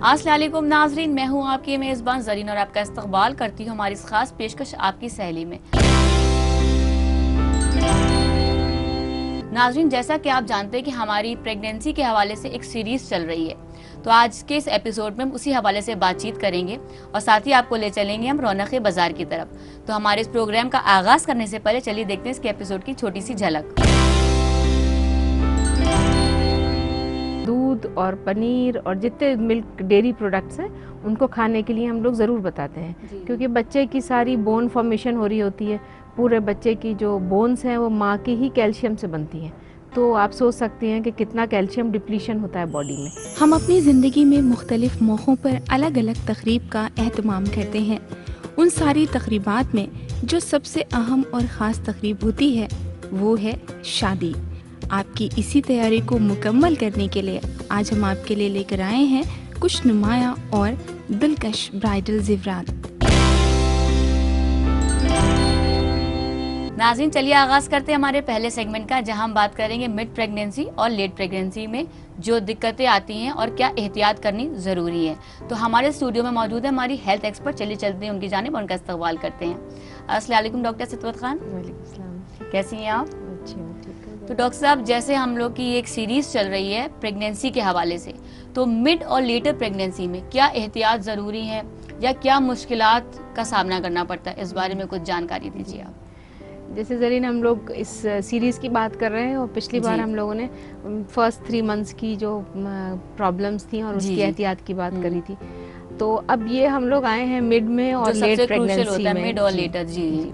अस्सलाम वालेकुम नाजरीन, मैं हूँ आपकी मेज़बान ज़रीन और आपका इस्तकबाल करती हूँ हमारी इस खास पेशकश आपकी सहेली में। नाजरीन, जैसा कि आप जानते हैं कि हमारी प्रेगनेंसी के हवाले से एक सीरीज़ चल रही है, तो आज के इस एपिसोड में हम उसी हवाले से बातचीत करेंगे और साथ ही आपको ले चलेंगे हम रौनक बाज़ार की तरफ। तो हमारे इस प्रोग्राम का आगाज़ करने से पहले चलिए देखते हैं इसके एपिसोड की छोटी सी झलक। दूध और पनीर और जितने मिल्क डेयरी प्रोडक्ट्स हैं उनको खाने के लिए हम लोग ज़रूर बताते हैं, क्योंकि बच्चे की सारी बोन फॉर्मेशन हो रही होती है। पूरे बच्चे की जो बोन्स हैं वो माँ के ही कैल्शियम से बनती हैं। तो आप सोच सकते हैं कि कितना कैल्शियम डिप्लीशन होता है बॉडी में। हम अपनी ज़िंदगी में मुख्तलिफ मौक़ों पर अलग अलग तकरीब का एहतमाम करते हैं। उन सारी तकरीबात में जो सबसे अहम और ख़ास तकरीब होती है वो है शादी। आपकी इसी तैयारी को मुकम्मल करने के लिए आज हम आपके लिए लेकर आए हैं कुछ नुमाया और दिलकश ब्राइडल ज़ेवरात। नाज़रीन, चलिए आगाज़ करते हैं हमारे पहले सेगमेंट का, जहां हम बात करेंगे मिड प्रेगनेंसी और लेट प्रेगनेंसी में जो दिक्कतें आती हैं और क्या एहतियात करनी ज़रूरी है। तो हमारे स्टूडियो में मौजूद है हमारी हेल्थ एक्सपर्ट, चलिए चलते हैं उनकी जानिब और उनका इस्तकबाल करते हैं। अस्सलाम वालेकुम डॉक्टर सतवत खान, कैसी हैं आप? तो डॉक्टर साहब, जैसे हम लोग की एक सीरीज़ चल रही है प्रेगनेंसी के हवाले से, तो मिड और लेटर प्रेगनेंसी में क्या एहतियात ज़रूरी है या क्या मुश्किलात का सामना करना पड़ता है, इस बारे में कुछ जानकारी दीजिए आप। जैसे ज़रीन हम लोग इस सीरीज़ की बात कर रहे हैं और पिछली बार हम लोगों ने फर्स्ट 3 मंथ्स की जो प्रॉब्लम्स थी और उसकी एहतियात की बात करी थी। तो अब ये हम लोग आए हैं मिड में और लेट प्रेगनेंसी में, मिड और लेटर। जी।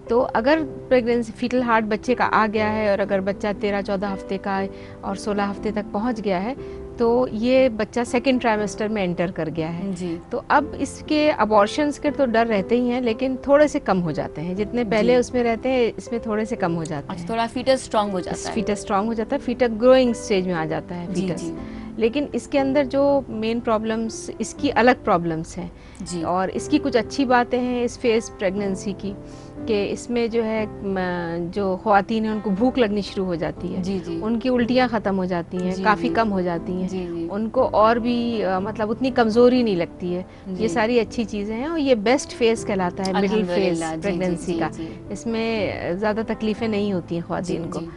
तो अगर प्रेगनेंसी फीटल हार्ट बच्चे का आ गया है और अगर बच्चा 13-14 हफ्ते का और 16 हफ्ते तक पहुंच गया है तो ये बच्चा सेकंड ट्राइमेस्टर में एंटर कर गया है जी। तो अब इसके अबॉर्शंस के तो डर रहते ही हैं, लेकिन थोड़े से कम हो जाते हैं। जितने पहले उसमें रहते हैं इसमें थोड़े से कम हो जाते हैं। थोड़ा फीटस स्ट्रांग हो जाता है। फीटस स्ट्रांग हो जाता है, फीटस ग्रोइंग स्टेज में आ जाता है फीटस। लेकिन इसके अंदर जो मेन प्रॉब्लम्स, इसकी अलग प्रॉब्लम्स हैं जी। और इसकी कुछ अच्छी बातें हैं इस फेज प्रेगनेंसी की, कि इसमें जो है जो ख़वातीन हैं उनको भूख लगनी शुरू हो जाती है जी। उनकी उल्टियाँ ख़त्म हो जाती हैं, काफ़ी कम हो जाती हैं उनको, और भी मतलब उतनी कमज़ोरी नहीं लगती है। ये सारी अच्छी चीज़ें हैं और ये बेस्ट फेज़ कहलाता है मिडिल फेज प्रेगनेंसी का। इसमें ज़्यादा तकलीफ़ें नहीं होती हैं ख़वातीन को।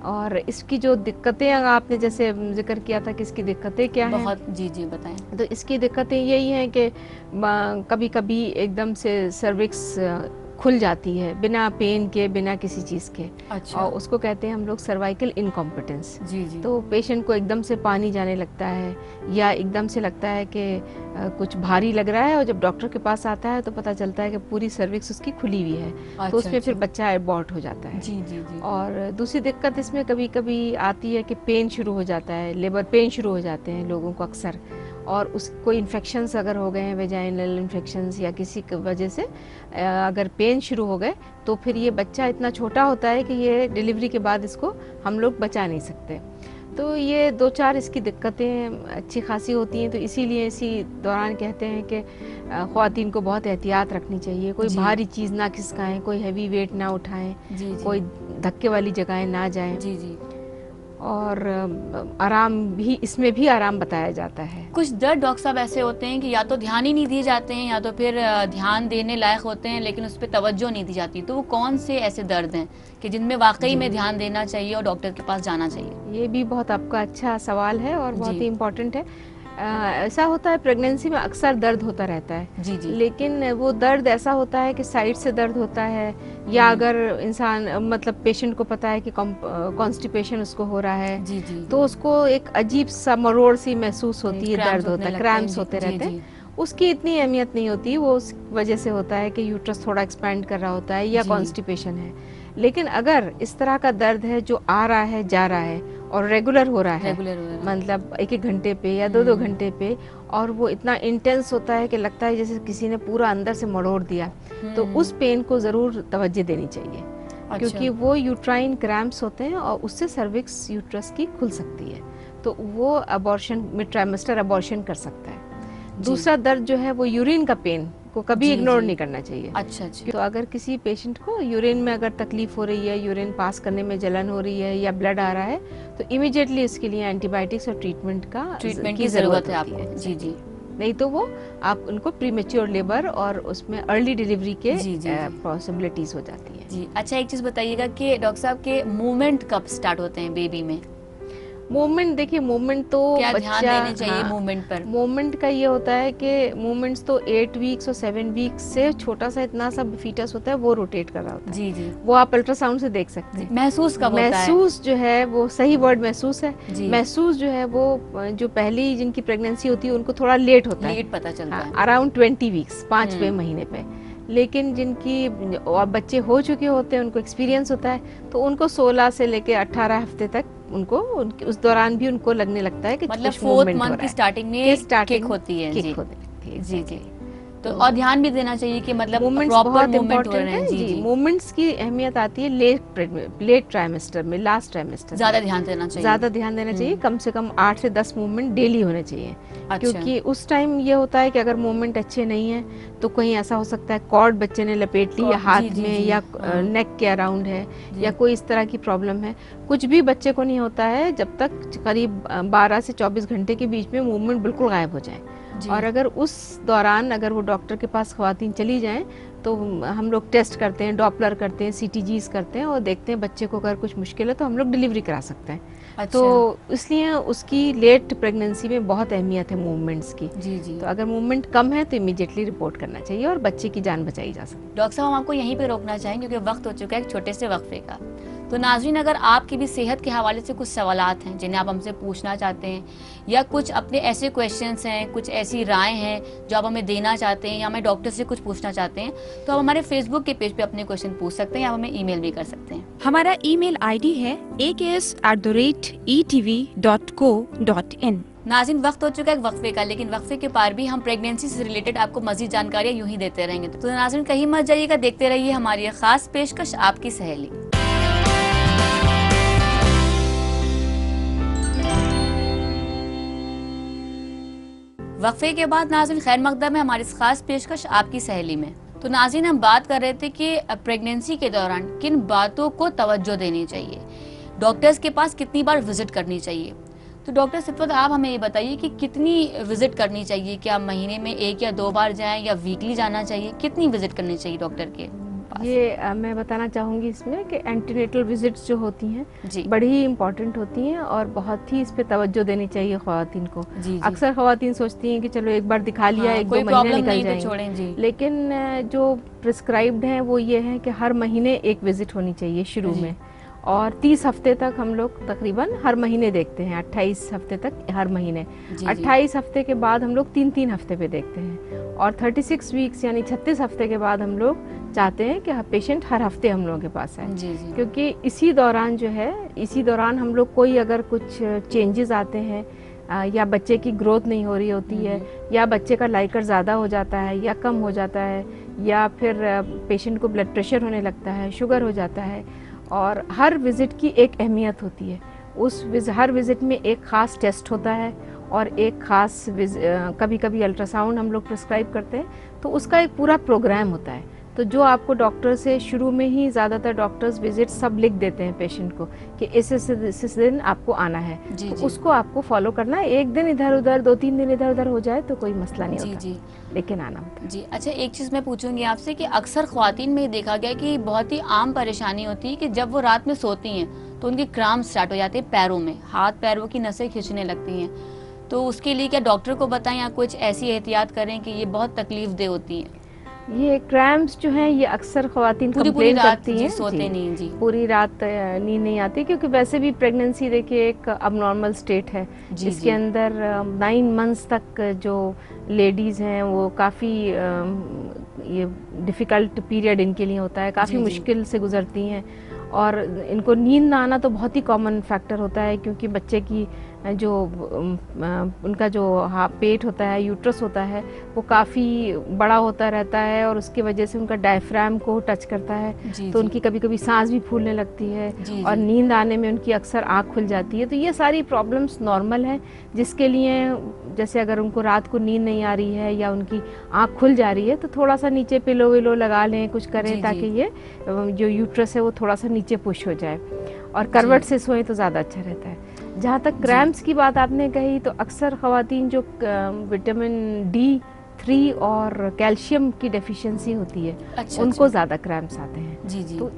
और इसकी जो दिक्कतें आपने जैसे जिक्र किया था कि इसकी दिक्कतें क्या हैं, जी बताएं। तो इसकी दिक्कतें यही हैं कि कभी कभी एकदम से सर्विक्स खुल जाती है बिना पेन के, बिना किसी चीज़ के। अच्छा। और उसको कहते हैं हम लोग सर्वाइकल इनकॉम्पिटेंस जी। तो पेशेंट को एकदम से पानी जाने लगता है या एकदम से लगता है कि कुछ भारी लग रहा है, और जब डॉक्टर के पास आता है तो पता चलता है कि पूरी सर्विक्स उसकी खुली हुई है। अच्छा, तो उसमें फिर बच्चा एबॉर्ट हो जाता है जी। और दूसरी दिक्कत इसमें कभी कभी आती है कि पेन शुरू हो जाता है, लेबर पेन शुरू हो जाते हैं लोगों को अक्सर, और उसको इन्फेक्शंस अगर हो गए हैं, वेजाइनल इन्फेक्शंस या किसी वजह से अगर पेन शुरू हो गए, तो फिर ये बच्चा इतना छोटा होता है कि ये डिलीवरी के बाद इसको हम लोग बचा नहीं सकते। तो ये 2-4 इसकी दिक्कतें अच्छी खासी होती हैं। तो इसीलिए इसी दौरान कहते हैं कि ख़वातीन को बहुत एहतियात रखनी चाहिए। कोई भारी चीज़ ना खिसकाएं, कोई हैवी वेट ना उठाएं, कोई धक्के वाली जगहें ना जाएं जी। और आराम भी, इसमें भी आराम बताया जाता है। कुछ दर्द डॉक्टर साहब ऐसे होते हैं कि या तो ध्यान ही नहीं दिए जाते हैं या तो फिर ध्यान देने लायक होते हैं लेकिन उस पर तवज्जो नहीं दी जाती। तो वो कौन से ऐसे दर्द हैं कि जिनमें वाकई में ध्यान देना चाहिए और डॉक्टर के पास जाना चाहिए? ये भी बहुत आपका अच्छा सवाल है और बहुत ही इम्पोर्टेंट है। ऐसा होता है प्रेगनेंसी में अक्सर दर्द होता रहता है जी। लेकिन वो दर्द ऐसा होता है कि साइड से दर्द होता है, या अगर इंसान मतलब पेशेंट को पता है कि कॉन्स्टिपेशन उसको हो रहा है जी। तो उसको एक अजीब सा मरोड़ सी महसूस होती है, दर्द होता है, क्रैम्प्स होते रहते हैं। उसकी इतनी अहमियत नहीं होती, वो उस वजह से होता है कि यूट्रस थोड़ा एक्सपैंड कर रहा होता है या कॉन्स्टिपेशन है। लेकिन अगर इस तरह का दर्द है जो आ रहा है, जा रहा है और रेगुलर हो रहा है, मतलब 1-1 घंटे पे या 2-2 घंटे पे, और वो इतना इंटेंस होता है कि लगता है जैसे किसी ने पूरा अंदर से मरोड़ दिया, तो उस पेन को ज़रूर तवज्जो देनी चाहिए। अच्छा। क्योंकि वो यूट्राइन क्रैम्प्स होते हैं और उससे सर्विक्स यूट्रस की खुल सकती है, तो वो अबॉर्शन, मिड ट्राइमेस्टर अबॉर्शन कर सकता है। दूसरा दर्द जो है वो यूरिन का पेन को कभी इग्नोर नहीं करना चाहिए। अच्छा अच्छा। तो अगर किसी पेशेंट को यूरिन में अगर तकलीफ हो रही है, यूरिन पास करने में जलन हो रही है या ब्लड आ रहा है, तो इमीडिएटली इसके लिए एंटीबायोटिक्स और ट्रीटमेंट की जरूरत है आपको। जी जी। नहीं तो वो आप उनको प्रीमेच्योर लेबर और उसमें अर्ली डिलीवरी के पॉसिबिलिटीज हो जाती है। जी अच्छा, एक चीज बताइएगा कि डॉक्टर साहब के मूवमेंट कब स्टार्ट होते हैं बेबी में? मूवमेंट, देखिए मूवमेंट तो क्या ध्यान देने चाहिए मूवमेंट पर? मूवमेंट का ये होता है कि मूवमेंट्स तो 8 वीक्स और 7 वीक्स से छोटा सा इतना सा फीटस होता है वो रोटेट कर रहा होता है। जी जी। वो आप अल्ट्रासाउंड से देख सकते हैं। महसूस कब होता है? महसूस जो है वो सही वर्ड महसूस है। महसूस जो है वो जो पहली जिनकी प्रेगनेंसी होती है उनको थोड़ा लेट होता है, लेट पता चलता है, अराउंड 20 वीक्स, 5वें महीने पे। लेकिन जिनकी और बच्चे हो चुके होते हैं उनको एक्सपीरियंस होता है, तो उनको 16 से लेके 18 हफ्ते तक उनको उस दौरान भी उनको लगने लगता है कि मतलब 4th मंथ की स्टार्टिंग में किक होती है। जी जी। तो और ध्यान भी देना चाहिए कि मतलब प्रॉपर मूवमेंट हो रहे हैं। जी, मूवमेंट्स की अहमियत आती है लेट ट्राइमेस्टर में, लास्ट ट्राइमेस्टर ज्यादा ध्यान देना चाहिए। ज्यादा ध्यान देना चाहिए, कम से कम 8 से 10 मूवमेंट डेली होने चाहिए। अच्छा। क्योंकि उस टाइम ये होता है कि अगर मूवमेंट अच्छे नहीं है तो कहीं ऐसा हो सकता है कॉर्ड बच्चे ने लपेट ली या हाथ में या नेक के अराउंड है या कोई इस तरह की प्रॉब्लम है। कुछ भी बच्चे को नहीं होता है जब तक करीब 12 से 24 घंटे के बीच में मूवमेंट बिल्कुल गायब हो जाए। और अगर उस दौरान अगर वो डॉक्टर के पास ख्वातीन चली जाएं तो हम लोग टेस्ट करते हैं, डॉपलर करते हैं, CTGs करते हैं और देखते हैं बच्चे को अगर कुछ मुश्किल है तो हम लोग डिलीवरी करा सकते हैं। अच्छा। तो इसलिए उसकी लेट प्रेगनेंसी में बहुत अहमियत है मूवमेंट्स की। जी जी। तो अगर मूवमेंट कम है तो इमीडिएटली रिपोर्ट करना चाहिए और बच्चे की जान बचाई जा सकती है। डॉक्टर साहब, हम आपको यहीं पे रोकना चाहेंगे क्योंकि वक्त हो चुका है एक छोटे से वक्फे का। तो नाज़रीन, अगर आपकी भी सेहत के हवाले से कुछ सवालात हैं जिन्हें आप हमसे पूछना चाहते हैं या कुछ अपने ऐसे क्वेश्चंस हैं, कुछ ऐसी राय हैं जो आप हमें देना चाहते हैं या हमें डॉक्टर से कुछ पूछना चाहते हैं, तो आप हमारे फेसबुक के पेज पे अपने क्वेश्चन पूछ सकते हैं या हमें ईमेल भी कर सकते हैं। हमारा ईमेल ID है aks@etv.co.in। नाज़रीन, वक्त हो चुका है एक वक्फे का, लेकिन वक्फे के पार भी हम प्रेगनेंसी से रिलेटेड आपको मजीद जानकारियाँ यूं ही देते रहेंगे। तो नाज़रीन, कहीं मत जाइएगा, देखते रहिए हमारी खास पेशकश आपकी सहेली। वक्फे के बाद नाज़रीन, खैर मकदम है हमारी खास पेशकश आपकी सहेली में। तो नाज़रीन, हम बात कर रहे थे कि प्रेगनेंसी के दौरान किन बातों को तवज्जो देनी चाहिए, डॉक्टर्स के पास कितनी बार विजिट करनी चाहिए। तो डॉक्टर सिफत, आप हमें ये बताइए कि कितनी विजिट करनी चाहिए, क्या महीने में 1 या 2 बार जाएं या वीकली जाना चाहिए, कितनी विजिट करनी चाहिए डॉक्टर के पास? ये मैं बताना चाहूँगी इसमें कि एंटीनेटल विजिट्स जो होती हैं बड़ी ही इम्पोर्टेंट होती हैं और बहुत ही इस पे तवज्जो देनी चाहिए ख्वातीन को। अक्सर ख्वातीन सोचती हैं कि चलो एक बार दिखा लिया, 1-2 महीने निकल जाएंगे, लेकिन जो प्रिस्क्राइब्ड है वो ये है कि हर महीने एक विजिट होनी चाहिए शुरू में, और 30 हफ्ते तक हम लोग तकरीबन हर महीने देखते हैं, 28 हफ्ते तक हर महीने। 28 हफ्ते के बाद हम लोग 3-3 हफ्ते पे देखते हैं, और 36 वीक्स यानी 36 हफ्ते के बाद हम लोग चाहते हैं कि पेशेंट हर हफ्ते हम लोगों के पास आए। क्योंकि इसी दौरान जो है, इसी दौरान हम लोग कोई अगर कुछ चेंजेस आते हैं या बच्चे की ग्रोथ नहीं हो रही होती है या बच्चे का लाइकर ज़्यादा हो जाता है या कम हो जाता है या फिर पेशेंट को ब्लड प्रेशर होने लगता है, शुगर हो जाता है, और हर विज़िट की एक अहमियत होती है। हर विज़िट में एक ख़ास टेस्ट होता है और एक ख़ास कभी कभी अल्ट्रासाउंड हम लोग प्रिस्क्राइब करते हैं, तो उसका एक पूरा प्रोग्राम होता है। तो जो आपको डॉक्टर से शुरू में ही ज़्यादातर डॉक्टर्स विजिट सब लिख देते हैं पेशेंट को कि इस दिन आपको आना है, तो उसको आपको फॉलो करना है। एक दिन इधर उधर, 2-3 दिन इधर उधर हो जाए तो कोई मसला नहीं होता, लेकिन आना होता है। जी अच्छा, एक चीज़ मैं पूछूंगी आपसे कि अक्सर ख्वातीन में देखा गया कि बहुत ही आम परेशानी होती है कि जब वो रात में सोती हैं तो उनके क्रैम्प स्टार्ट हो जाते हैं पैरों में, हाथ पैरों की नसें खींचने लगती हैं। तो उसके लिए क्या डॉक्टर को बताएं या कुछ ऐसी एहतियात करें कि ये बहुत तकलीफ दे होती हैं? ये क्रैम्प्स जो हैं ये अक्सर ख्वातीन कंप्लेन करती हैं, सोते नहीं जी, पूरी रात नींद नहीं आती, क्योंकि वैसे भी प्रेगनेंसी देखिए एक अबनॉर्मल स्टेट है जिसके अंदर 9 मंथ्स तक जो लेडीज़ हैं वो काफ़ी ये डिफ़िकल्ट पीरियड इनके लिए होता है, काफ़ी मुश्किल से गुजरती हैं, और इनको नींद ना आना तो बहुत ही कॉमन फैक्टर होता है, क्योंकि बच्चे की जो उनका जो पेट होता है, यूट्रस होता है, वो काफ़ी बड़ा होता रहता है और उसकी वजह से उनका डायफ्राम को टच करता है, तो उनकी कभी कभी सांस भी फूलने लगती है और नींद आने में उनकी अक्सर आँख खुल जाती है। तो ये सारी प्रॉब्लम्स नॉर्मल हैं, जिसके लिए जैसे अगर उनको रात को नींद नहीं आ रही है या उनकी आँख खुल जा रही है तो थोड़ा सा नीचे पिलो विलो लगा लें, कुछ करें ताकि ये जो यूट्रस है वो थोड़ा सा नीचे पुश हो जाए, और करवट से सोएं तो ज़्यादा अच्छा रहता है। जहाँ तक क्रैम्प्स की बात आपने कही, तो अक्सर ख़वातीन जो विटामिन D3 और कैल्शियम की डेफिशिएंसी होती है, उनको ज़्यादा क्रैम्प्स आते हैं। तो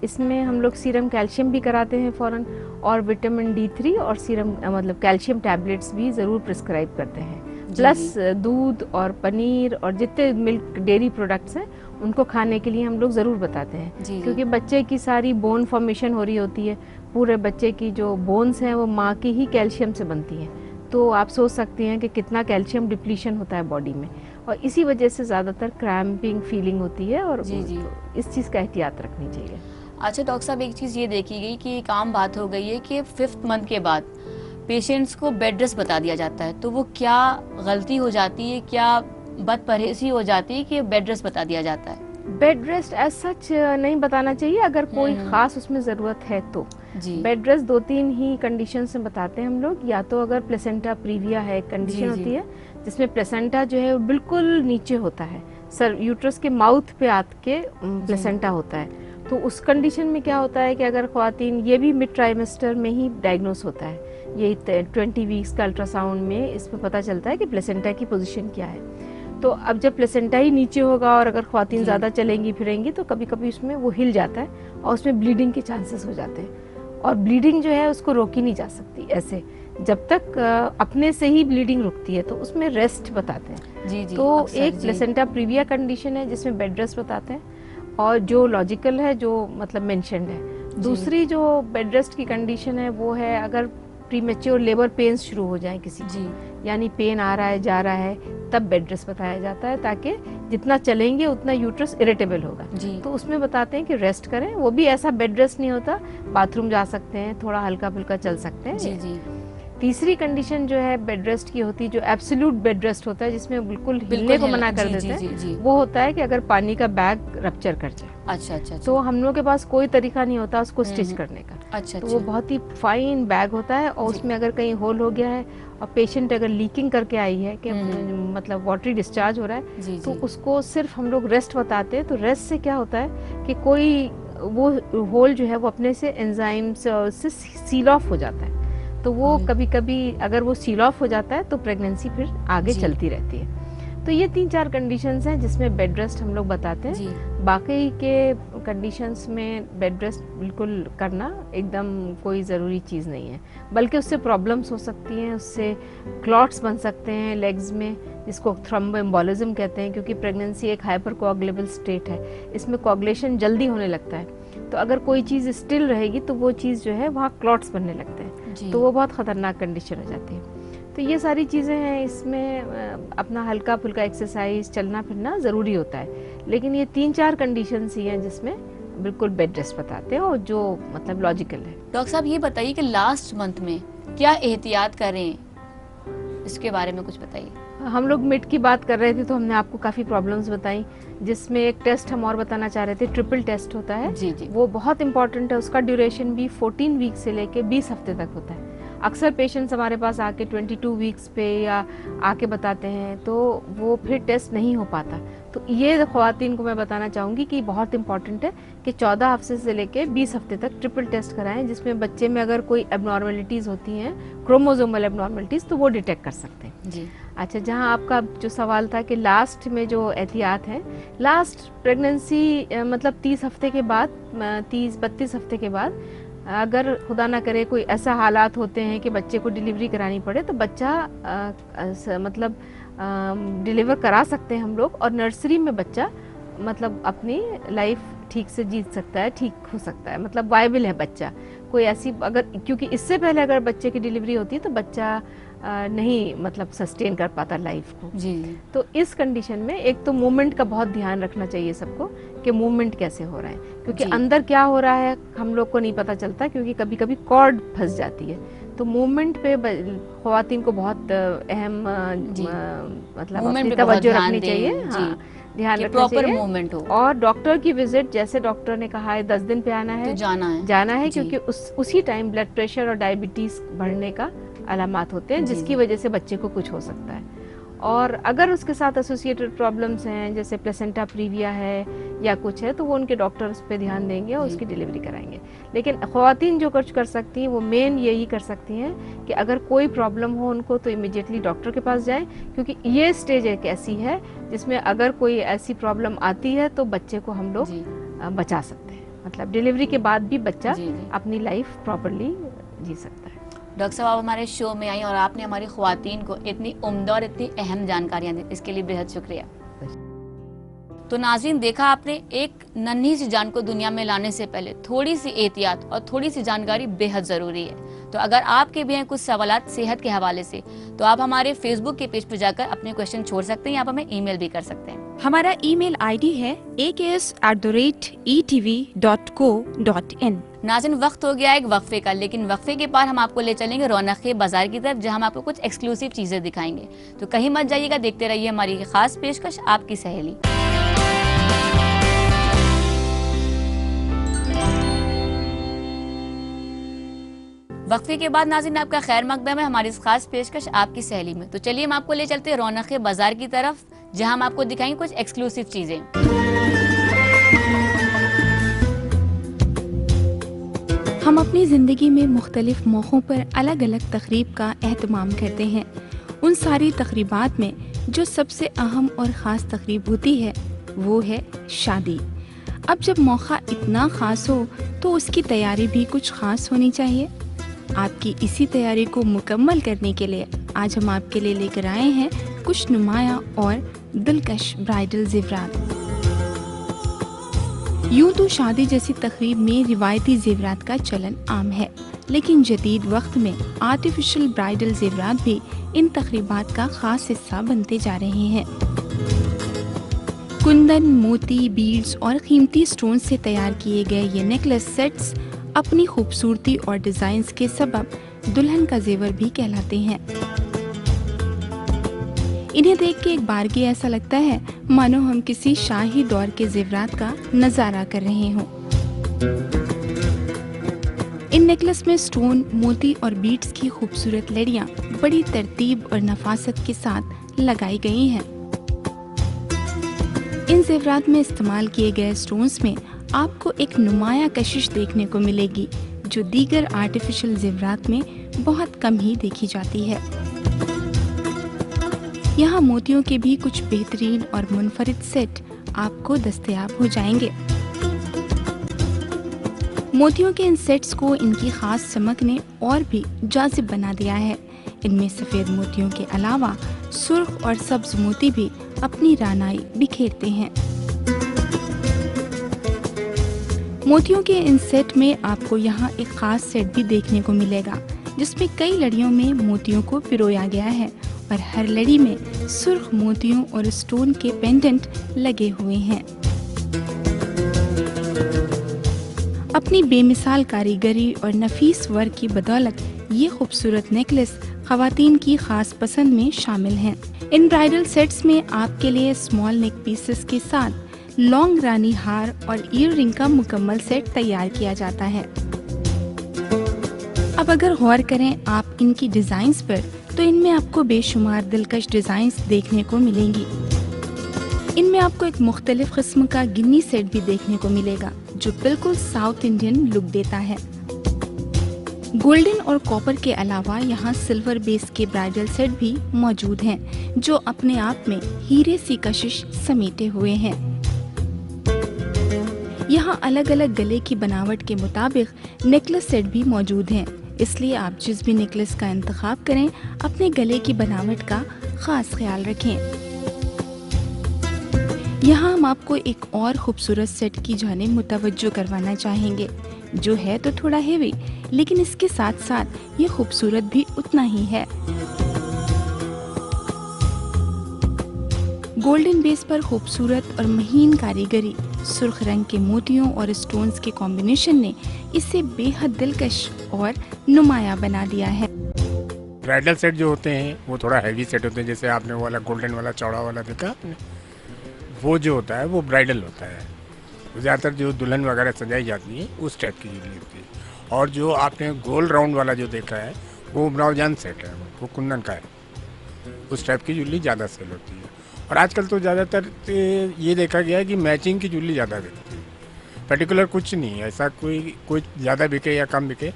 इसमें हम लोग सीरम कैल्शियम भी कराते हैं फ़ौरन, और विटामिन D3 और सीरम मतलब कैल्शियम टैबलेट्स भी ज़रूर प्रिस्क्राइब करते हैं। प्लस दूध और पनीर और जितने मिल्क डेयरी प्रोडक्ट्स हैं उनको खाने के लिए हम लोग ज़रूर बताते हैं, क्योंकि बच्चे की सारी बोन फॉर्मेशन हो रही होती है, पूरे बच्चे की जो बोन्स हैं वो माँ की ही कैल्शियम से बनती हैं। तो आप सोच सकते हैं कि कितना कैल्शियम डिप्लीशन होता है बॉडी में, और इसी वजह से ज़्यादातर क्रैम्पिंग फीलिंग होती है, और तो इस चीज़ का एहतियात रखनी चाहिए। अच्छा डॉक्टर साहब, एक चीज़ ये देखी गई कि एक आम बात हो गई है कि 5th मंथ के बाद पेशेंट्स को बेड रेस्ट बता दिया जाता है, तो वो क्या गलती हो जाती है, क्या बदपरहेज़ी हो जाती है कि बेड रेस्ट बता दिया जाता है? बेड रेस्ट एज सच नहीं बताना चाहिए, अगर कोई ख़ास उसमें ज़रूरत है तो। बेड रेस्ट 2-3 ही कंडीशन से बताते हैं हम लोग, या तो अगर प्लेसेंटा प्रीविया है, कंडीशन होती है जिसमें प्लेसेंटा जो है बिल्कुल नीचे होता है, सर यूट्रस के माउथ पे आके प्लेसेंटा होता है, तो उस कंडीशन में क्या होता है कि अगर ख्वातीन, ये भी मिड ट्राइमेस्टर में ही डायग्नोस होता है, ये 20 वीक्स का अल्ट्रासाउंड में इसमें पता चलता है कि प्लेसेंटा की पोजीशन क्या है। तो अब जब प्लेसेंटा ही नीचे होगा और अगर ख्वातीन ज़्यादा चलेंगी फिरेंगी तो कभी कभी उसमें वो हिल जाता है और उसमें ब्लीडिंग के चांसेस हो जाते हैं, और ब्लीडिंग जो है उसको रोकी नहीं जा सकती ऐसे, जब तक अपने से ही ब्लीडिंग रुकती है, तो उसमें रेस्ट बताते हैं। तो एक प्लेसेंटा प्रीविया कंडीशन है जिसमें बेड रेस्ट बताते हैं, और जो लॉजिकल है, जो मतलब मेंशन्ड है। दूसरी जो बेड रेस्ट की कंडीशन है वो है अगर प्रीमेच्योर लेबर पेन्स शुरू हो जाए किसी की, यानी पेन आ रहा है जा रहा है, तब बेड रेस्ट बताया जाता है, ताकि जितना चलेंगे उतना यूट्रस इरिटेबल होगा। तो उसमें बताते हैं कि रेस्ट करें, वो भी ऐसा बेड रेस्ट नहीं होता, बाथरूम जा सकते हैं, थोड़ा हल्का फुल्का चल सकते हैं। तीसरी कंडीशन जो है बेड रेस्ट की होती है, जो एब्सोल्यूट बेड रेस्ट होता है, जिसमें बिल्कुल हिलने को मना कर देते हैं, वो होता है कि अगर पानी का बैग रप्चर कर जाए। अच्छा। तो हम लोग के पास कोई तरीका नहीं होता उसको स्टिच करने का। तो वो बहुत ही फाइन बैग होता है, और उसमें अगर कहीं होल हो गया है और पेशेंट अगर लीकिंग करके आई है कि मतलब वाटरी डिस्चार्ज हो रहा है, तो उसको सिर्फ हम लोग रेस्ट बताते हैं। तो रेस्ट से क्या होता है कि कोई वो होल जो है वो अपने से एंजाइम से सील ऑफ हो जाता है, तो वो कभी कभी अगर वो सील ऑफ हो जाता है तो प्रेगनेंसी फिर आगे चलती रहती है। तो ये 3-4 कंडीशंस हैं जिसमें बेड रेस्ट हम लोग बताते हैं। बाकी के कंडीशंस में बेड रेस्ट बिल्कुल करना एकदम कोई ज़रूरी चीज़ नहीं है, बल्कि उससे प्रॉब्लम्स हो सकती हैं, उससे क्लॉट्स बन सकते हैं लेग्स में, जिसको थ्रोम्बोएम्बोलिज्म कहते हैं, क्योंकि प्रेगनेंसी एक हाइपर कोआगुलेबल स्टेट है, इसमें कोआगुलेशन जल्दी होने लगता है। तो अगर कोई चीज़ स्टिल रहेगी तो वो चीज़ जो है वहाँ क्लॉट्स बनने लगते हैं, तो वो बहुत ख़तरनाक कंडीशन हो जाती है। तो ये सारी चीज़ें हैं, इसमें अपना हल्का फुल्का एक्सरसाइज, चलना फिरना ज़रूरी होता है, लेकिन ये 3-4 कंडीशंस ही हैं जिसमें बिल्कुल बेड रेस्ट बताते हैं, और जो मतलब लॉजिकल है। डॉक्टर साहब ये बताइए कि लास्ट मंथ में क्या एहतियात करें, इसके बारे में कुछ बताइए। हम लोग मिड की बात कर रहे थे तो हमने आपको काफ़ी प्रॉब्लम्स बताई, जिसमें एक टेस्ट हम और बताना चाह रहे थे, ट्रिपल टेस्ट होता है। वो बहुत इंपॉर्टेंट है, उसका ड्यूरेशन भी 14 वीक से लेके 20 हफ्ते तक होता है। अक्सर पेशेंट्स हमारे पास आके 22 वीक्स पे या आके बताते हैं, तो वो फिर टेस्ट नहीं हो पाता। तो ये ख्वातीन को मैं बताना चाहूँगी कि बहुत इंपॉर्टेंट है कि 14 हफ्ते से लेके 20 हफ्ते तक ट्रिपल टेस्ट कराएं, जिसमें बच्चे में अगर कोई एबनॉर्मलिटीज़ होती हैं, क्रोमोसोमल एबनॉर्मलिटीज़, तो वो डिटेक्ट कर सकते हैं। अच्छा, जहाँ आपका जो सवाल था कि लास्ट में जो एहतियात है, लास्ट प्रेगनेंसी मतलब 30 हफ्ते के बाद, 30-32 हफ्ते के बाद अगर खुदा ना करे कोई ऐसा हालात होते हैं कि बच्चे को डिलीवरी करानी पड़े, तो बच्चा मतलब डिलीवर करा सकते हैं हम लोग, और नर्सरी में बच्चा मतलब अपनी लाइफ ठीक से जीत सकता है, ठीक हो सकता है, मतलब वायबल है बच्चा। कोई ऐसी अगर, क्योंकि इससे पहले अगर बच्चे की डिलीवरी होती है तो बच्चा नहीं मतलब सस्टेन कर पाता लाइफ को। तो इस कंडीशन में एक तो मूवमेंट का बहुत ध्यान रखना चाहिए सबको, कि मूवमेंट कैसे हो रहा है, क्योंकि अंदर क्या हो रहा है हम लोग को नहीं पता चलता, क्योंकि कभी कभी कॉर्ड फंस जाती है, तो मूवमेंट पे ख्वातीन को बहुत अहम मतलब अपनी तवज्जो रखनी चाहिए। हाँ, ध्यान रखना चाहिए मूवमेंट हो। और डॉक्टर की विजिट, जैसे डॉक्टर ने कहा है 10 दिन पे आना है, तो जाना है क्योंकि उसी टाइम ब्लड प्रेशर और डायबिटीज बढ़ने का अलामात होते हैं, जिसकी वजह से बच्चे को कुछ हो सकता है। और अगर उसके साथ एसोसिएटेड प्रॉब्लम्स हैं, जैसे प्लेसेंटा प्रीविया है या कुछ है, तो वो उनके डॉक्टर उस पर ध्यान देंगे और उसकी डिलीवरी कराएंगे। लेकिन ख्वातीन जो कुछ कर सकती हैं वो मेन यही कर सकती हैं कि अगर कोई प्रॉब्लम हो उनको तो इमीडिएटली डॉक्टर के पास जाएं, क्योंकि ये स्टेज एक ऐसी है जिसमें अगर कोई ऐसी प्रॉब्लम आती है तो बच्चे को हम लोग बचा सकते हैं। मतलब डिलीवरी के बाद भी बच्चा अपनी लाइफ प्रॉपरली जी सकता है। डॉक्टर साहब, आप हमारे शो में आई और आपने हमारी ख्वातीन को इतनी उम्दा और इतनी अहम जानकारियां दी, इसके लिए बेहद शुक्रिया। तो नाज़रीन, देखा आपने, एक नन्ही सी जान को दुनिया में लाने से पहले थोड़ी सी एहतियात और थोड़ी सी जानकारी बेहद ज़रूरी है। तो अगर आपके भी हैं कुछ सवालात सेहत के हवाले से, तो आप हमारे फेसबुक के पेज पर जाकर अपने क्वेश्चन छोड़ सकते हैं, आप हमें ईमेल भी कर सकते हैं। हमारा ईमेल आईडी है aks@etv.co.in। नाज़रीन, वक्त हो गया एक वक्फे का, लेकिन वक्फे के बाद हम आपको ले चलेंगे रौनक बाजार की तरफ, जहां हम आपको कुछ एक्सक्लूसिव चीजें दिखाएंगे। तो कहीं मत जाइएगा, देखते रहिए हमारी खास पेशकश आपकी सहेली। वक्फे के बाद नाज़रीन आपका खैर मकदम है हमारी इस खास पेशकश आपकी सहेली में। तो चलिए हम आपको ले चलते हैं रौनक बाजार की तरफ, जहां हम आपको दिखाएंगे कुछ एक्सक्लूसिव चीजें। हम अपनी ज़िंदगी में मुख्तलिफ मौक़ों पर अलग अलग तक़रीब का एहतमाम करते हैं। उन सारी तक़रीबात में जो सबसे अहम और ख़ास तक़रीब होती है वो है शादी। अब जब मौका इतना ख़ास हो तो उसकी तैयारी भी कुछ ख़ास होनी चाहिए। आपकी इसी तैयारी को मुकम्मल करने के लिए आज हम आपके लिए लेकर आए हैं कुछ नुमाया और दिलकश ब्राइडल ज़ेवरात। यूँ तो शादी जैसी तकरीब में रिवायती ज़ेवरात का चलन आम है, लेकिन जदीद वक्त में आर्टिफिशियल ब्राइडल ज़ेवरात भी इन तकरीबात का ख़ास हिस्सा बनते जा रहे हैं। कुंदन, मोती, बीड्स और कीमती स्टोन से तैयार किए गए ये नेकलेस सेट्स अपनी खूबसूरती और डिज़ाइंस के सबब दुल्हन का जेवर भी कहलाते हैं। इन्हें देख के एक बारगी ऐसा लगता है मानो हम किसी शाही दौर के जेवरात का नजारा कर रहे हों। इन नेकलेस में स्टोन, मोती और बीड्स की खूबसूरत लड़ियां बड़ी तरतीब और नफासत के साथ लगाई गई हैं। इन जेवरात में इस्तेमाल किए गए स्टोन्स में आपको एक नुमाया कशिश देखने को मिलेगी, जो दीगर आर्टिफिशियल जेवरात में बहुत कम ही देखी जाती है। यहाँ मोतियों के भी कुछ बेहतरीन और मुनफरिद सेट आपको दस्तयाब हो जाएंगे। मोतियों के इन सेट्स को इनकी खास चमक ने और भी जाजिब बना दिया है। इनमें सफेद मोतियों के अलावा सुर्ख और सब्ज मोती भी अपनी रानाई बिखेरते हैं। मोतियों के इन सेट में आपको यहाँ एक खास सेट भी देखने को मिलेगा, जिसमें कई लड़ियों में मोतियों को पिरोया गया है और हर लड़ी में सुर्ख मोतियों और स्टोन के पेंडेंट लगे हुए हैं। अपनी बेमिसाल कारीगरी और नफीस वर्क की बदौलत ये खूबसूरत नेकलेस ख़वातीन की खास पसंद में शामिल हैं। इन ब्राइडल सेट्स में आपके लिए स्मॉल नेक पीसेस के साथ लॉन्ग रानी हार और ईयर रिंग का मुकम्मल सेट तैयार किया जाता है। अब अगर गौर करें आप इनकी डिजाइन्स पर, तो इनमें आपको बेशुमार दिलकश डिजाइन्स देखने को मिलेंगी। इनमें आपको एक मुख्तलिफ किस्म का गिन्नी सेट भी देखने को मिलेगा, जो बिल्कुल साउथ इंडियन लुक देता है। गोल्डन और कॉपर के अलावा यहाँ सिल्वर बेस के ब्राइडल सेट भी मौजूद हैं, जो अपने आप में हीरे सी कशिश समेटे हुए हैं। यहाँ अलग अलग गले की बनावट के मुताबिक नेकलेस सेट भी मौजूद हैं, इसलिए आप जिस भी नेकलेस का इंतखाब करें अपने गले की बनावट का खास ख्याल रखें। यहाँ हम आपको एक और खूबसूरत सेट की जानिब मुतवज्जो करवाना चाहेंगे, जो है तो थोड़ा हेवी, लेकिन इसके साथ साथ ये खूबसूरत भी उतना ही है। गोल्डन बेस पर खूबसूरत और महीन कारीगरी सुर्ख रंग के मोतियों और स्टोन्स के कॉम्बिनेशन ने इसे बेहद दिलकश और नुमाया बना दिया है। ब्राइडल सेट जो होते हैं वो थोड़ा हैवी सेट होते हैं, जैसे आपने वो वाला गोल्डन वाला चौड़ा वाला देखा आपने, वो जो होता है वो ब्राइडल होता है। ज़्यादातर जो दुल्हन वगैरह सजाई जाती है उस टाइप की ज्वेलरी होती है। और जो आपने गोल राउंड वाला जो देखा है वो ब्राउजान सेट है, वो कुंदन का है। उस टाइप की ज्वेलरी ज़्यादा सेल होती है। और आजकल तो ज़्यादातर ये देखा गया है कि मैचिंग की ज्वेलरी ज़्यादा बिकती है। पर्टिकुलर कुछ नहीं है ऐसा, कोई ज़्यादा बिके या कम बिके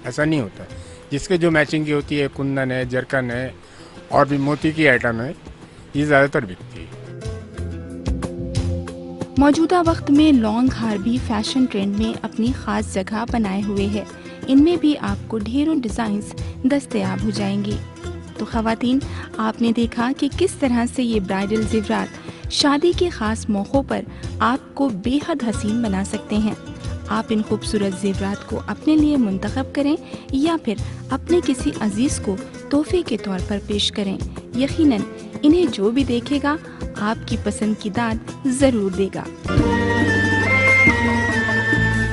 ऐसा नहीं होता। जिसके जो मैचिंग की होती है, कुंदन है, जरकन है और भी मोती की आइटम है, ये ज़्यादातर बिकती है। मौजूदा वक्त में लॉन्ग हार भी फैशन ट्रेंड में अपनी खास जगह बनाए हुए है। इनमें भी आपको ढेरों डिजाइन्स दस्तयाब हो जाएंगी। तो ख़वातीन, आपने देखा कि किस तरह से ये ब्राइडल ज़ेवरात शादी के ख़ास मौक़ों पर आपको बेहद हसीन बना सकते हैं। आप इन खूबसूरत ज़ेवरात को अपने लिए मुंतखब करें या फिर अपने किसी अजीज़ को तोहफे के तौर पर पेश करें। यकीनन इन्हें जो भी देखेगा आपकी पसंद की दाद ज़रूर देगा।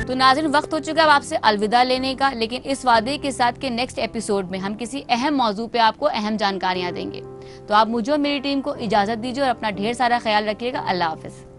तो नाज़रीन, वक्त हो चुका है अब आपसे अलविदा लेने का, लेकिन इस वादे के साथ कि नेक्स्ट एपिसोड में हम किसी अहम मौजू पे आपको अहम जानकारियां देंगे। तो आप मुझे और मेरी टीम को इजाज़त दीजिए और अपना ढेर सारा ख्याल रखिएगा। अल्लाह हाफ़िज़।